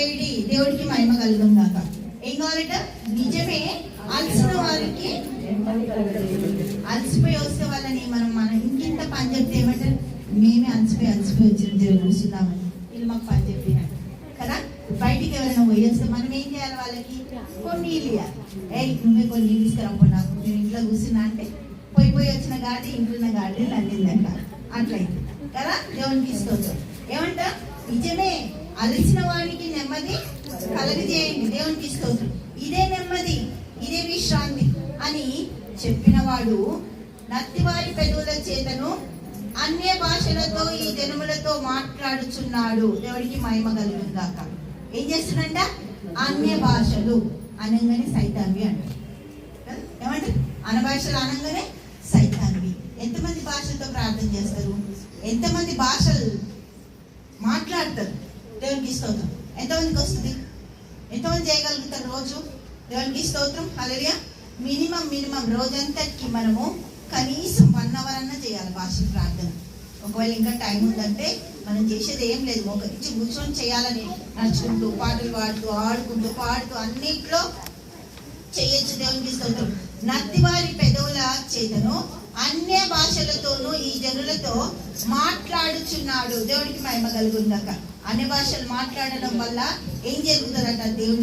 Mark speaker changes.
Speaker 1: చేయుడి, దేవుడికి మహిమ కలుగును గాక. ఏం కావాలట? నిజమే అలసిన వారికి అలసిపోయి వస్తే వాళ్ళని మనం ఇంకింత పని చెప్తే ఏమంటారు? మేమే అలసిపోయి వచ్చిన దేవుడు కూర్చున్నామని వీళ్ళు మాకు పని చెప్పినట్టు కదా. బయటికి ఎవరైనా పోయేస్తే మనం ఏం చేయాలి? వాళ్ళకి కొన్ని నీళ్ళు ఇవ్వాలి. నువ్వే కొన్ని నీళ్ళు తీసుకురాపో, నాకు నేను ఇంట్లో కూర్చున్నా అంటే పోయి వచ్చిన గాడి ఇంట్లో గాడి నందిందంట. అట్లయింది కదా. దేవునికి స్తోత్రం. ఏమంట? నిజమే అలసిన వానికి నెమ్మది కలగజేయండి, దేవునికి స్తోత్రం. ఇదే నెమ్మది, ఇదే విశ్రాంతి అని చెప్పిన వాడు నత్తివారి పెదవుల చేతను అన్య భాషలతో ఈ జనములతో మాట్లాడుచున్నాడు. దేవుడికి మహిమ కలుగును గాక. ఏం చేస్తున్నంట? అన్య భాషలు అనగానే సైతాన్వి అంటారు. ఏమంటారు? అన భాషలు అనగానే సైతాన్వి. ఎంతమంది భాషలతో ప్రార్థన చేస్తారు? ఎంతమంది భాషలు మాట్లాడతారు? దేవునికి స్తోత్రం. ఎంతమందికి వస్తుంది? ఎంతమంది చేయగలుగుతారు రోజు? దేవునికి స్తోత్రం. హల్లెలూయా. మినిమం రోజంతటికి మనము కనీసం 1 hour అన్నా చేయాలి భాష ప్రార్థన. ఒకవేళ ఇంకా టైం ఉందంటే మనం చేసేది ఏం లేదు, ఒక నుంచి కూర్చొని చేయాలని, నడుచుకుంటూ పాటలు పాడుతూ ఆడుకుంటూ పాడుతూ అన్నిట్లో చేయొచ్చు. దేవునికి స్తోత్రం. నత్తివారి పెదవుల చేతను అన్య భాషలతోనూ ఈ జనులతో మాట్లాడుచున్నాడు. దేవుడికి మహిమ కలుగును గాక. అన్య భాషలు మాట్లాడడం వల్ల ఏం జరుగుతుందంట? దేవుని